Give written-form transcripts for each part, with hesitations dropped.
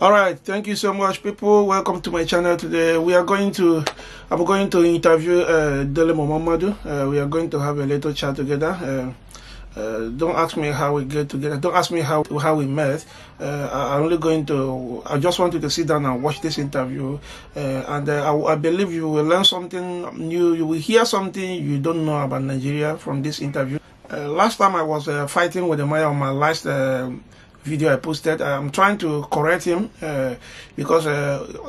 All right, thank you so much, people. Welcome to my channel. Today I'm going to interview Dele Momodu. We are going to have a little chat together. Don't ask me how we get together. Don't ask me how we met. I just wanted to sit down and watch this interview, and I believe you will learn something new. You will hear something you don't know about Nigeria from this interview. Last time I was fighting with the mayor on my last video I posted. I'm trying to correct him because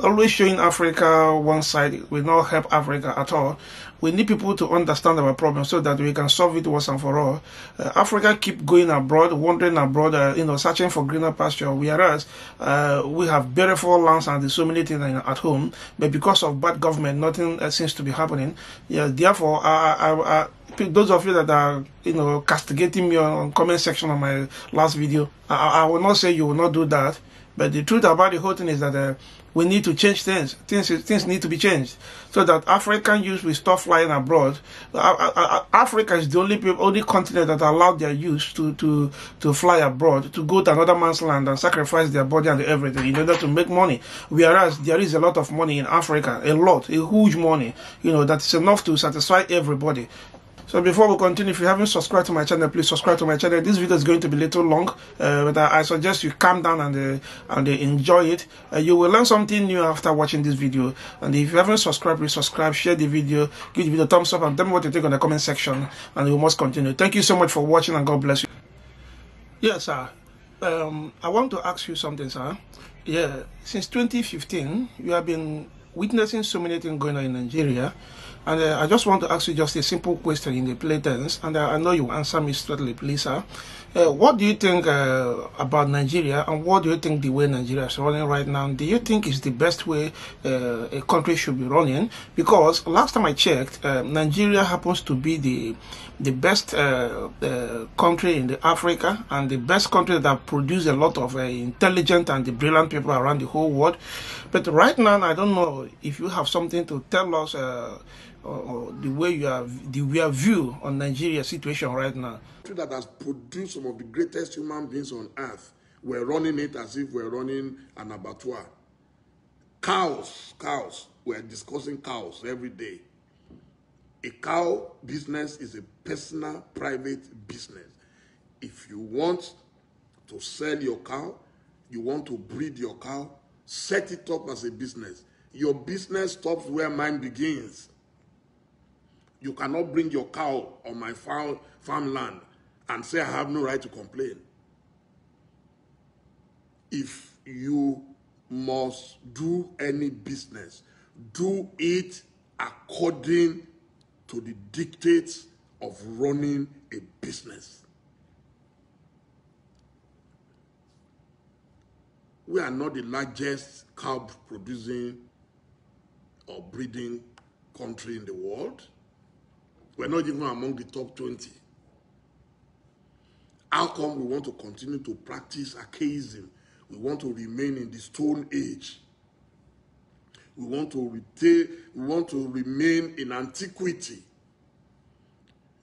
always showing Africa one side will not help Africa at all. We need people to understand our problem so that we can solve it once and for all. Africa keep going abroad, wandering abroad, searching for greener pasture, whereas we have beautiful lands and there's so many things at home, but because of bad government, nothing seems to be happening. Yeah, therefore, those of you that are castigating me on comment section on my last video, I will not say you will not do that, but the truth about the whole thing is that we need to change things. Things need to be changed so that African youth will stop flying abroad. Africa is the only continent that allowed their youth to fly abroad, to go to another man's land and sacrifice their body and everything in order to make money. Whereas there is a lot of money in Africa, a huge money, that is enough to satisfy everybody. So before we continue, if you haven't subscribed to my channel, please subscribe to my channel. This video is going to be a little long, but I suggest you calm down and enjoy it. You will learn something new after watching this video. And if you haven't subscribed, please subscribe, share the video, give the video a thumbs up, and tell me what you think in the comment section. And we must continue. Thank you so much for watching, and God bless you. Yes, sir. I want to ask you something, sir. Yeah, since 2015, you have been witnessing so many things going on in Nigeria. And I just want to ask you just a simple question in the plain terms, and I know you will answer me straightly, please, sir. What do you think about Nigeria, and what do you think the way Nigeria is running right now? Do you think is the best way a country should be running? Because last time I checked, Nigeria happens to be the best country in Africa, and the best country that produce a lot of intelligent and brilliant people around the whole world. But right now, I don't know if you have something to tell us or the way your view on Nigeria's situation right now. That has produced some of the greatest human beings on earth. We're running it as if we're running an abattoir. Cows. We're discussing cows every day. A cow business is a personal, private business. If you want to sell your cow, you want to breed your cow, set it up as a business. Your business stops where mine begins. You cannot bring your cow on my farmland and say I have no right to complain. If you must do any business, do it according to the dictates of running a business. We are not the largest cow producing or breeding country in the world. We're not even among the top 20. How come we want to continue to practice archaism? We want to remain in the Stone Age. We want to remain in antiquity.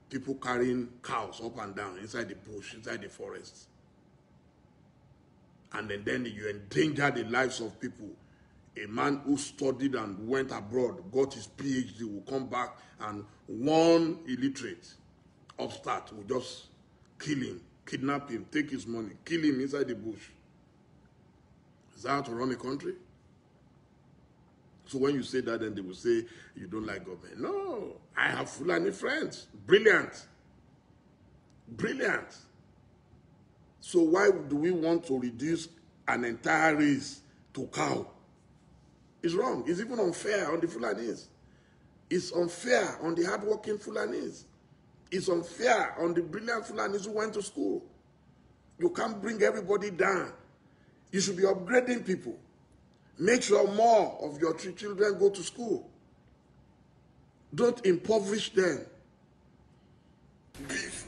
People carrying cows up and down inside the bush, inside the forest. And then you endanger the lives of people. A man who studied and went abroad, got his PhD, will come back, and one illiterate upstart will just kill him, kidnap him, take his money, kill him inside the bush. Is that how to run a country? So when you say that, then they will say you don't like government. No, I have Fulani friends. Brilliant. Brilliant. So why do we want to reduce an entire race to cow? It's wrong. It's even unfair on the Fulanis. It's unfair on the hardworking Fulanis. It's unfair on the brilliant Fulanis who went to school. You can't bring everybody down. You should be upgrading people. Make sure more of your children go to school. Don't impoverish them.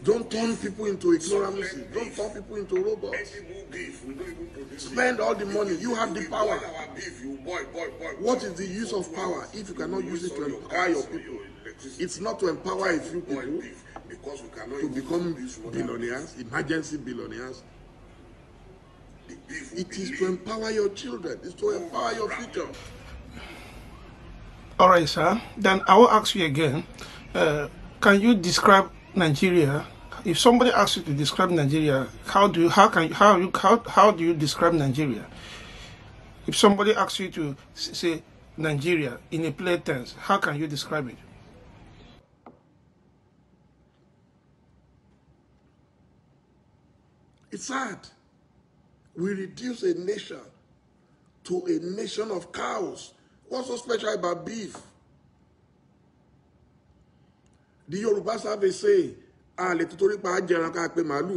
Don't turn people into ignorancy. Don't turn people into robots. Spend all the money. You have the power. What is the use of power if you cannot use it to empower your people? It's not to empower a few people to become billionaires, emergency billionaires. It is to empower your children. It's to empower your future. All right, sir. Then I will ask you again. Can you describe Nigeria? If somebody asks you to describe Nigeria, how do you describe Nigeria? If somebody asks you to say Nigeria in a plain tense, how can you describe it? It's sad. We reduce a nation to a nation of cows. What's so special about beef? The Yorubas have a say,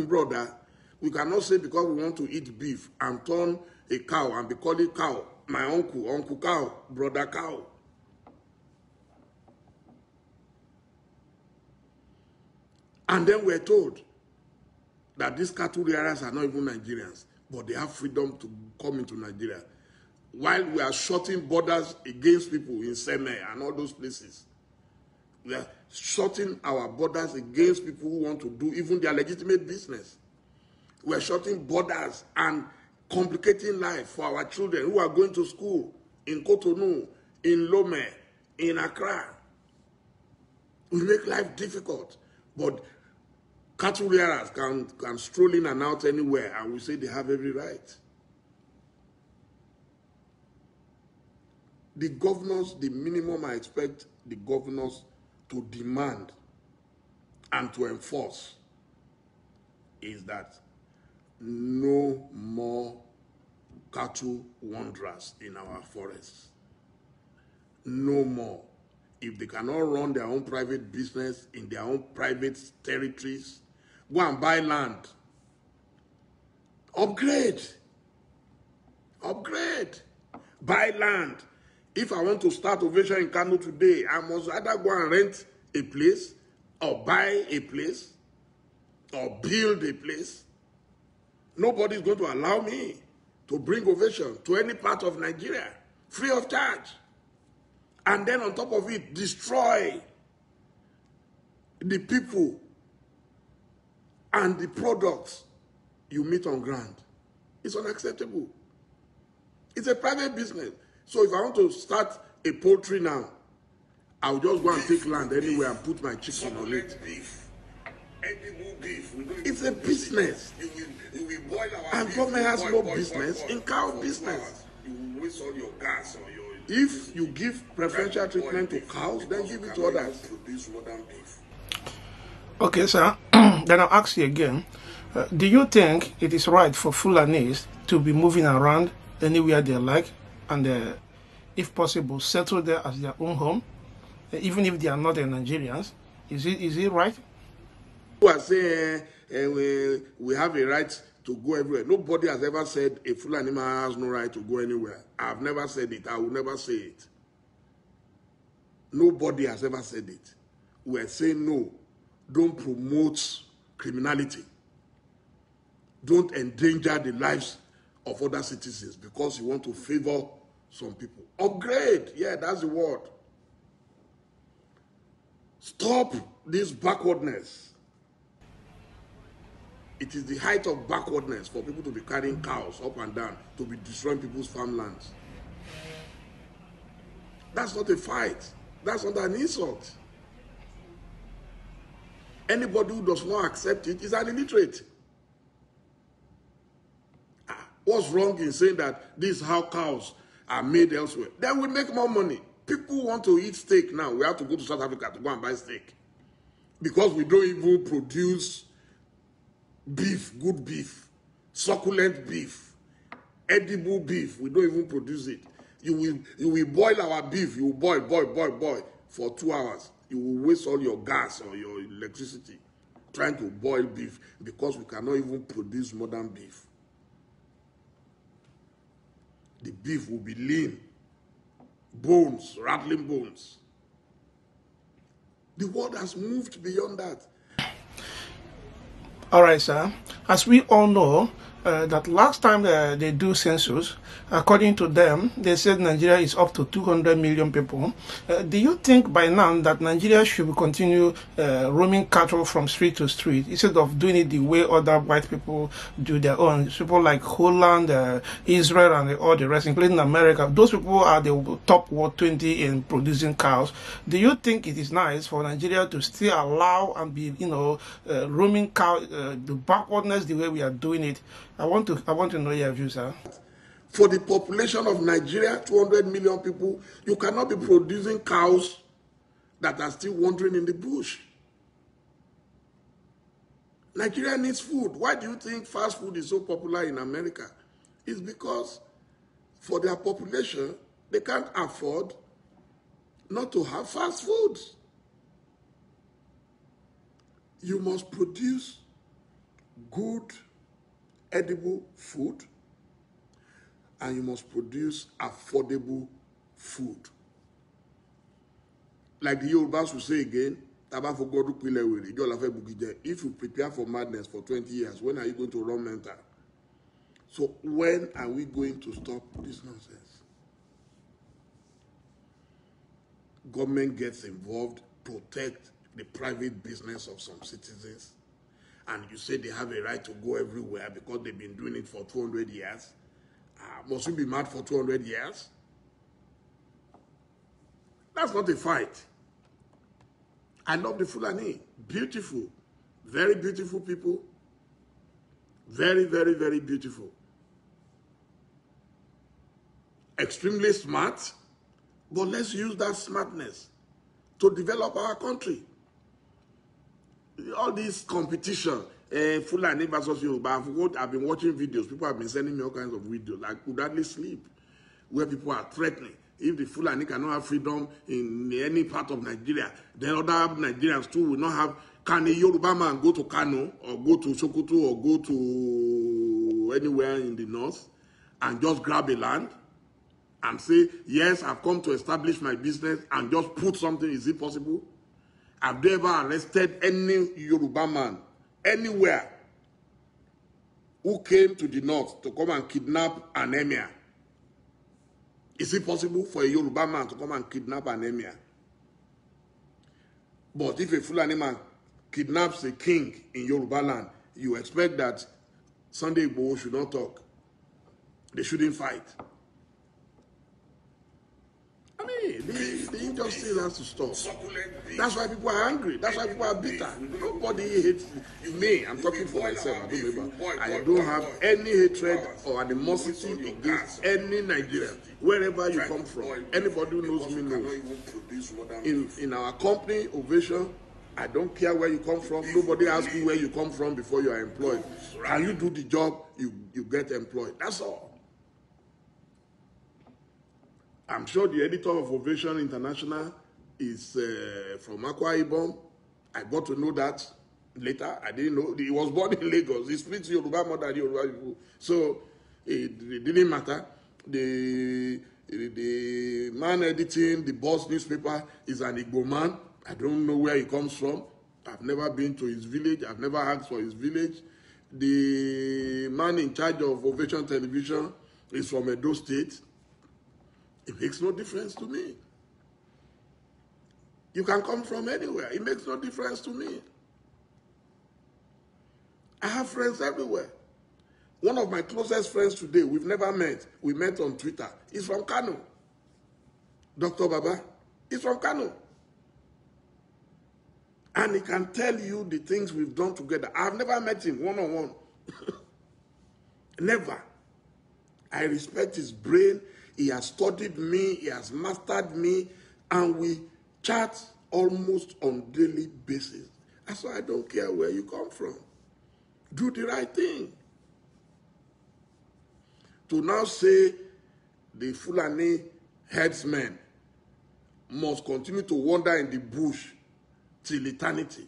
brother. We cannot say because we want to eat beef and turn a cow and be called it cow. My uncle cow, brother cow. And then we're told that these cattle rearers are not even Nigerians, but they have freedom to come into Nigeria. While we are shutting borders against people in Seme and all those places, we are shutting our borders against people who want to do even their legitimate business. We are shutting borders and complicating life for our children who are going to school in Cotonou, in Lome, in Accra. We make life difficult, but cattle rearers can stroll in and out anywhere, and we say they have every right. The governors, the minimum I expect the governors to demand and to enforce is that no more cattle wanderers in our forests. No more. If they cannot run their own private business in their own private territories, go and buy land. Upgrade. Upgrade. Buy land. If I want to start ovation in Kano today, I must either go and rent a place or buy a place or build a place. Nobody is going to allow me to bring ovation to any part of Nigeria free of charge. And then on top of it, destroy the people and the products you meet on ground. It's unacceptable. It's a private business. So if I want to start a poultry now, I'll just go and take land anywhere and put my chicken on it. It's a business. And government has no business in cow business. If you give preferential treatment to cows, then give it to others. Okay, sir. Then I'll ask you again. Do you think it is right for Fulanis to be moving around anywhere they like and, if possible, settle there as their own home, even if they are not Nigerians? Is it right? People are saying we have a right to go everywhere. Nobody has ever said a Fulani man has no right to go anywhere. I've never said it. I will never say it. Nobody has ever said it. We're saying no. Don't promote criminality. Don't endanger the lives of other citizens because you want to favor some people. Upgrade. Yeah, that's the word. Stop this backwardness. It is the height of backwardness for people to be carrying cows up and down, to be destroying people's farmlands. That's not a fight. That's not an insult. Anybody who does not accept it is an illiterate. What's wrong in saying that this is how cows are made elsewhere? Then we make more money. People want to eat steak now. We have to go to South Africa to go and buy steak. Because we don't even produce beef, good beef, succulent beef, edible beef. We don't even produce it. You will boil our beef. You will boil for 2 hours. You will waste all your gas or your electricity trying to boil beef because we cannot even produce modern beef. The beef will be lean, bones, rattling bones. The world has moved beyond that. All right, sir. As we all know, that last time they do census, according to them, they said Nigeria is up to 200 million people. Do you think by now that Nigeria should continue roaming cattle from street to street instead of doing it the way other white people do their own? People like Holland, Israel, and all the rest, including America. Those people are the top 20 in producing cows. Do you think it is nice for Nigeria to still allow and be, roaming cow, the backwardness the way we are doing it? I want to know your views, sir. For the population of Nigeria, 200 million people, you cannot be producing cows that are still wandering in the bush. Nigeria needs food. Why do you think fast food is so popular in America? It's because for their population, they can't afford not to have fast food. You must produce good, edible food, and you must produce affordable food. Like the Yorubas will say again, if you prepare for madness for 20 years, when are you going to run mental? So when are we going to stop this nonsense? Government gets involved, protect the private business of some citizens, and you say they have a right to go everywhere because they've been doing it for 200 years. Must we be mad for 200 years? That's not a fight. I love the Fulani. Beautiful. Very beautiful people. Very, very, very beautiful. Extremely smart. But let's use that smartness to develop our country. All this competition, Fulani versus Yoruba, I've been watching videos. People have been sending me all kinds of videos. I could hardly sleep, where people are threatening. If the Fulani cannot have freedom in any part of Nigeria, then other Nigerians too will not have. Can a Yoruba man go to Kano or go to Sokoto or go to anywhere in the north and just grab a land and say, yes, I've come to establish my business and just put something? Is it possible? Have they ever arrested any Yoruba man anywhere who came to the north to come and kidnap an emir? Is it possible for a Yoruba man to come and kidnap an emir? But if a Fulani man kidnaps a king in Yoruba land, you expect that Sunday Igboho should not talk. They shouldn't fight. I mean, the injustice has to stop. That's why people are angry. That's why people are bitter. Nobody hates me. I'm talking for myself. I don't have any hatred or animosity against any Nigerian, wherever you come from. Anybody who knows me knows. In our company, Ovation, I don't care where you come from. Nobody asks you where you come from before you are employed. Can you do the job? You get employed. That's all. I'm sure the editor of Ovation International is from Akwa Ibom. I got to know that later. I didn't know. He was born in Lagos. He speaks Yoruba more than Yoruba people. So it didn't matter. The man editing the Boss newspaper is an Igbo man. I don't know where he comes from. I've never been to his village. I've never asked for his village. The man in charge of Ovation Television is from Edo State. It makes no difference to me. You can come from anywhere. It makes no difference to me. I have friends everywhere. One of my closest friends today, we've never met. We met on Twitter. He's from Kano. Dr. Baba. He's from Kano. And he can tell you the things we've done together. I've never met him one-on-one. Never. I respect his brain. He has studied me, he has mastered me, and we chat almost on a daily basis. That's why I don't care where you come from. Do the right thing. To now say the Fulani headsmen must continue to wander in the bush till eternity,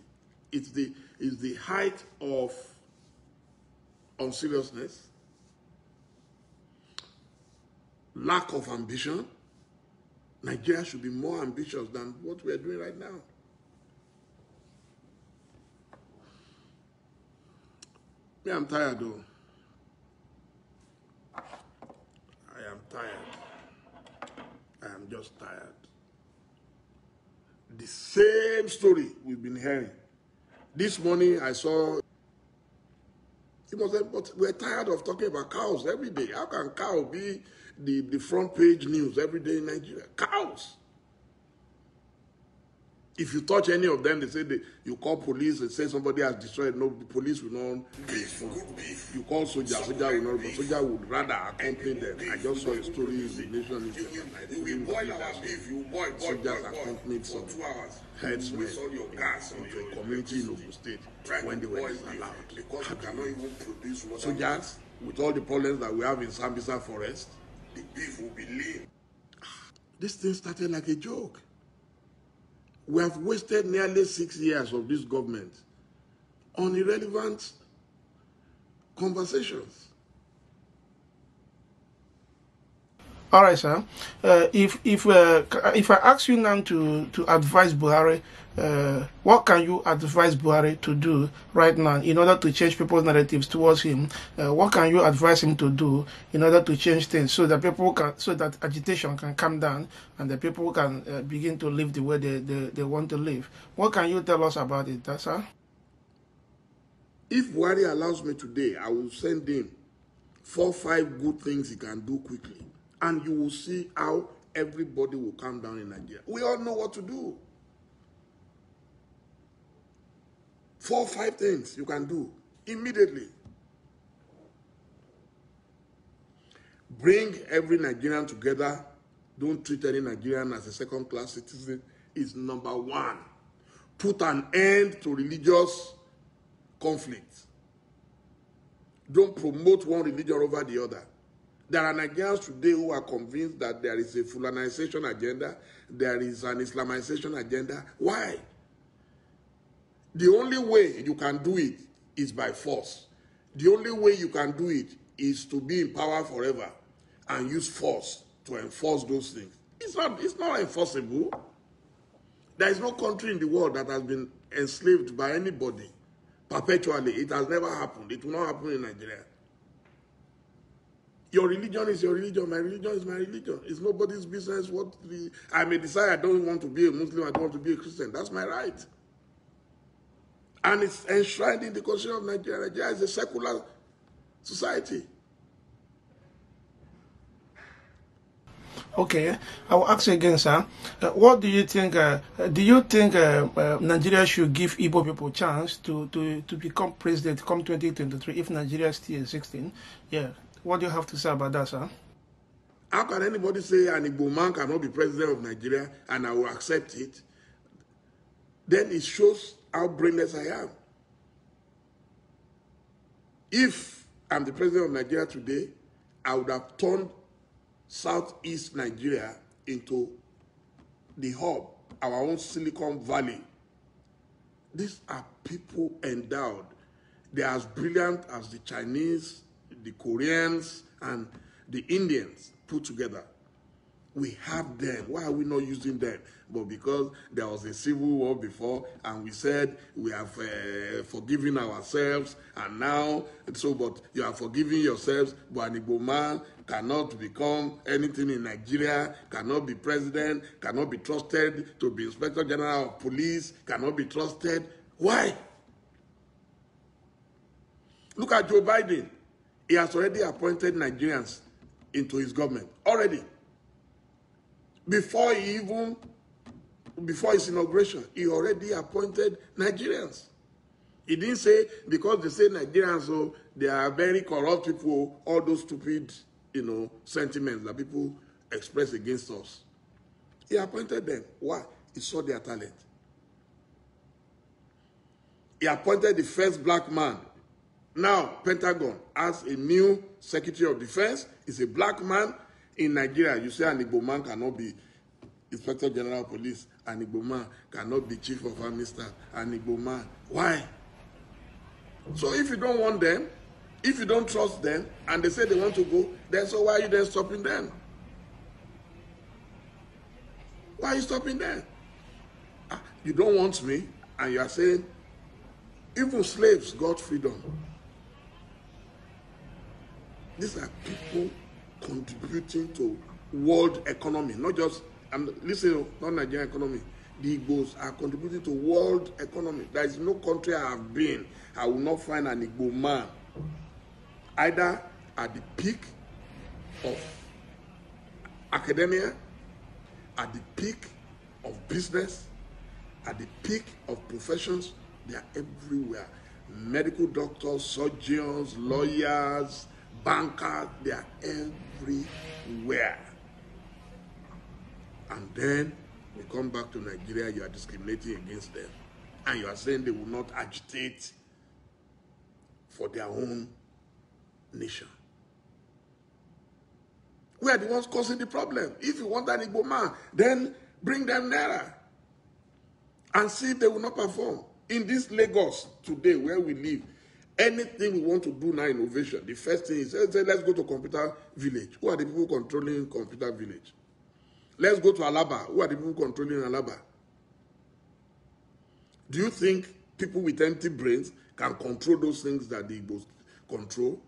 it's the height of unseriousness, lack of ambition. Nigeria should be more ambitious than what we are doing right now. Me, I'm tired though. just tired. The same story we've been hearing. This morning I saw, but we're tired of talking about cows every day. How can cow be the front page news every day in Nigeria? Cows. If you touch any of them, they say you call police and say somebody has destroyed. No, the police will not respond. You call soldier will not, but soldier would rather accompany them. I just saw a story in the Nation newspaper. Soldiers accompanied some headsmen into a community in Ogun State when they were disallowed. Soldiers, with all the problems that we have in Sambisa Forest, the beef will be lean. This thing started like a joke. We have wasted nearly 6 years of this government on irrelevant conversations. All right, sir. If I ask you now to advise Buhari, what can you advise Buhari to do right now in order to change people's narratives towards him? What can you advise him to do in order to change things so that that agitation can calm down and the people can begin to live the way they want to live? What can you tell us about it, sir? If Buhari allows me today, I will send him 4 or 5 good things he can do quickly. And you will see how everybody will calm down in Nigeria. We all know what to do. 4 or 5 things you can do immediately. Bring every Nigerian together. Don't treat any Nigerian as a second-class citizen. Is number 1. Put an end to religious conflict. Don't promote one religion over the other. There are Nigerians today who are convinced that there is a Fulanization agenda, there is an Islamization agenda. Why? The only way you can do it is by force. The only way you can do it is to be in power forever and use force to enforce those things. It's not enforceable. There is no country in the world that has been enslaved by anybody perpetually. It has never happened. It will not happen in Nigeria. Your religion is your religion. My religion is my religion. It's nobody's business I may decide I don't want to be a Muslim, I don't want to be a Christian. That's my right. And it's enshrined in the Constitution of Nigeria. Nigeria is a secular society. Okay, I will ask you again, sir. What do you think? Nigeria should give Igbo people a chance to become president come 2023 if Nigeria is still existing? Yeah. What do you have to say about that, sir? How can anybody say an Igbo man cannot be president of Nigeria and I will accept it? Then it shows how brainless I am. If I'm the president of Nigeria today, I would have turned Southeast Nigeria into the hub, our own Silicon Valley. These are people endowed. They are as brilliant as the Chinese, the Koreans, and the Indians put together. We have them. Why are we not using them? But because there was a civil war before, and we said we have forgiven ourselves, and now, but you are forgiving yourselves, but an Igbo man cannot become anything in Nigeria, cannot be president, cannot be trusted to be Inspector General of Police, cannot be trusted. Why? Look at Joe Biden. He has already appointed Nigerians into his government. Already. Before his inauguration, he already appointed Nigerians. He didn't say, because they say Nigerians, so they are very corrupt people, all those stupid, sentiments that people express against us. He appointed them. Why? He saw their talent. He appointed the first black man. Now, Pentagon has a new Secretary of Defense. He's a black man. In Nigeria, you say an Igbo man cannot be Inspector General of Police. An Igbo man cannot be Chief of Army Staff. An Igbo man. Why? So if you don't want them, if you don't trust them, and they say they want to go, then so why are you then stopping them? Why are you stopping them? You don't want me, and you are saying, even slaves got freedom. These are people contributing to world economy, not just listen, not Nigerian economy. The Igbos are contributing to world economy. There is no country I have been, I will not find an Igbo man either at the peak of academia, at the peak of business, at the peak of professions. They are everywhere. Medical doctors, surgeons, lawyers, bankers, they are everywhere. And then we come back to Nigeria, you are discriminating against them. And you are saying they will not agitate for their own nation. We are the ones causing the problem. If you want an Igbo man, then bring them nearer and see if they will not perform. In this Lagos today where we live, anything we want to do now, innovation, the first thing is, let's go to computer village. Who are the people controlling computer village? Let's go to Alaba. Who are the people controlling Alaba? Do you think people with empty brains can control those things that the Igbos control?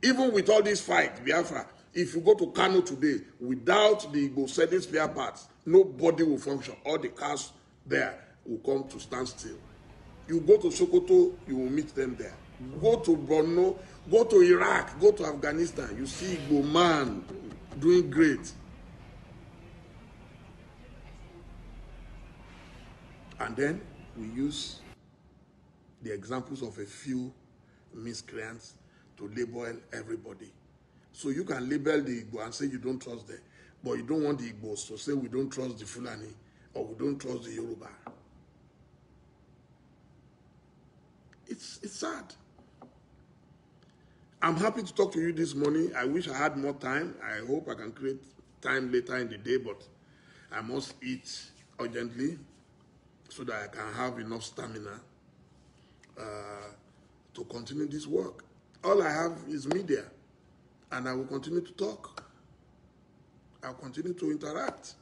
Even with all these fights, Biafra, if you go to Kano today, without the Igbo selling spare parts, nobody will function. All the cars there will come to stand still. You go to Sokoto, you will meet them there. Go to Borno, go to Iraq, go to Afghanistan, you see Igbo man doing great. And then we use the examples of a few miscreants to label everybody. So you can label the Igbo and say you don't trust them, but you don't want the Igbos to say we don't trust the Fulani or we don't trust the Yoruba. It's sad. I'm happy to talk to you this morning. I wish I had more time. I hope I can create time later in the day, but I must eat urgently so that I can have enough stamina to continue this work. All I have is media, and I will continue to talk. I'll continue to interact.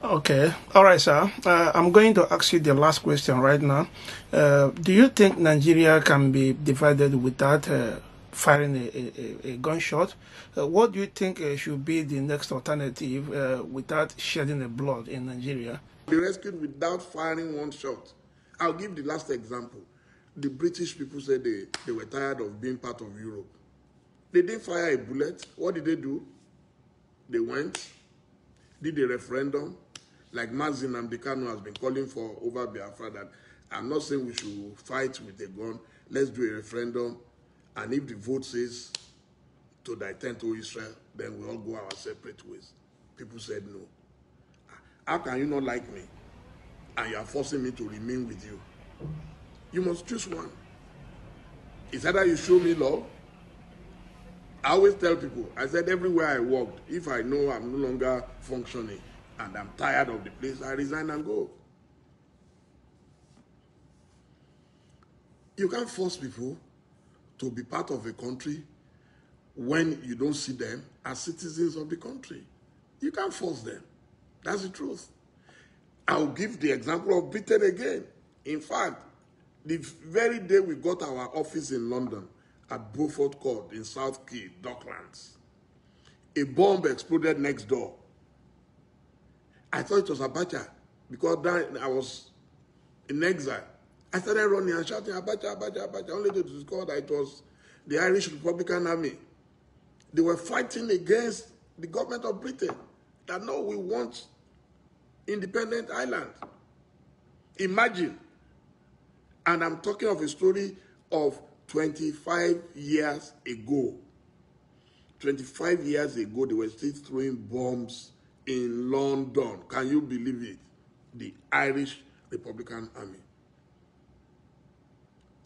Okay. All right, sir. I'm going to ask you the last question right now. Do you think Nigeria can be divided without firing a gunshot? What do you think should be the next alternative without shedding the blood in Nigeria? Be rescued without firing one shot. I'll give the last example. The British people said they were tired of being part of Europe. They didn't fire a bullet. What did they do? They went, did a referendum, like Mazin Amdekano has been calling for over Biafra, that I'm not saying we should fight with a gun. Let's do a referendum, and if the vote says to attend to Israel, then we all go our separate ways. People said no. How can you not like me and you are forcing me to remain with you? You must choose one. It's either you show me love. I always tell people, I said everywhere I worked, if I know I'm no longer functioning and I'm tired of the place, I resign and go. You can't force people to be part of a country when you don't see them as citizens of the country. You can't force them. That's the truth. I'll give the example of Britain again. In fact, the very day we got our office in London at Beaufort Court in South Key, Docklands, a bomb exploded next door. I thought it was Abacha because then I was in exile. I started running and shouting, Abacha, Abacha, Abacha, only to discover that it was the Irish Republican Army. They were fighting against the government of Britain that no, we want independent Ireland. Imagine. And I'm talking of a story of 25 years ago. 25 years ago, they were still throwing bombs in London. Can you believe it? The Irish Republican Army.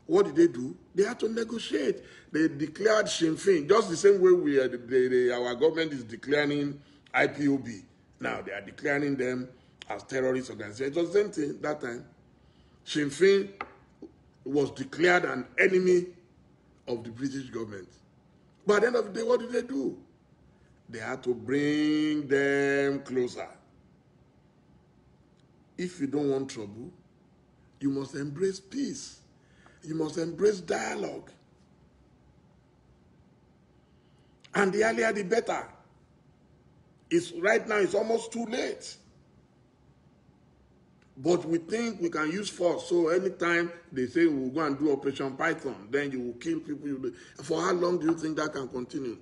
What did they do? They had to negotiate. They declared Sinn Féin, just the same way our government is declaring IPOB. Now they are declaring them as terrorist organizations. It was the same thing that time. Sinn Féin was declared an enemy of the British government. But at the end of the day, what did they do? They had to bring them closer. If you don't want trouble, you must embrace peace. You must embrace dialogue. And the earlier, the better. Right now, it's almost too late. But we think we can use force. So anytime they say we'll go and do Operation Python, then you will kill people. For how long do you think that can continue?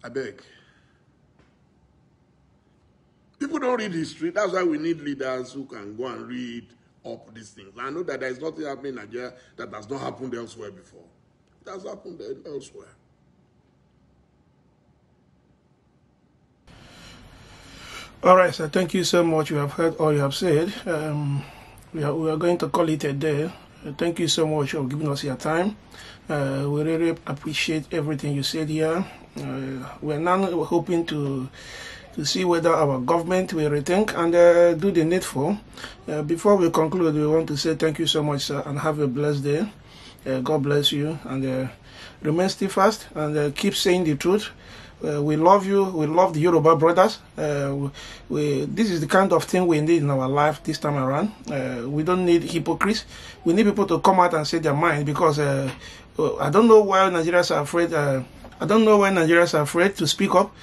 I beg. People don't read history. That's why we need leaders who can go and read up these things. I know that there is nothing happening in Nigeria that has not happened elsewhere before. It has happened elsewhere. All right, sir. Thank you so much. You have heard all you have said. We are going to call it a day. Thank you so much for giving us your time. We really appreciate everything you said here. We're now hoping to see whether our government will rethink and do the needful. Before we conclude, we want to say thank you so much, sir, and have a blessed day. God bless you, and remain steadfast and keep saying the truth. We love you. We love the Yoruba brothers. This is the kind of thing we need in our life this time around. We don't need hypocrites. We need people to come out and say their mind, because I don't know why Nigerians are afraid. I don't know why Nigerians are afraid to speak up.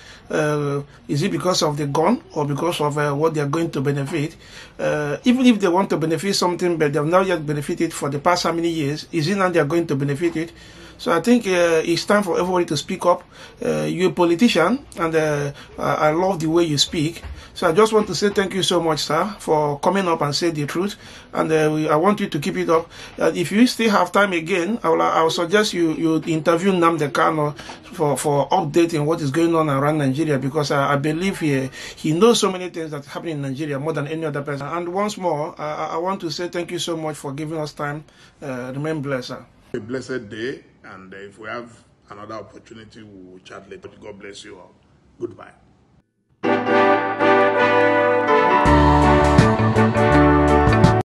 Is it because of the gun or because of what they are going to benefit? Even if they want to benefit something, but they have not yet benefited for the past how many years, is it now they are going to benefit it? So I think it's time for everybody to speak up. You're a politician, and I love the way you speak. So I just want to say thank you so much, sir, for coming up and say the truth. And I want you to keep it up. If you still have time again, I will suggest you interview Nnamdi Kanu for updating what is going on around Nigeria, because I believe he knows so many things that happen in Nigeria more than any other person. And once more, I want to say thank you so much for giving us time. Remain blessed, sir. A blessed day, and if we have another opportunity, we will chat later. God bless you all. Goodbye.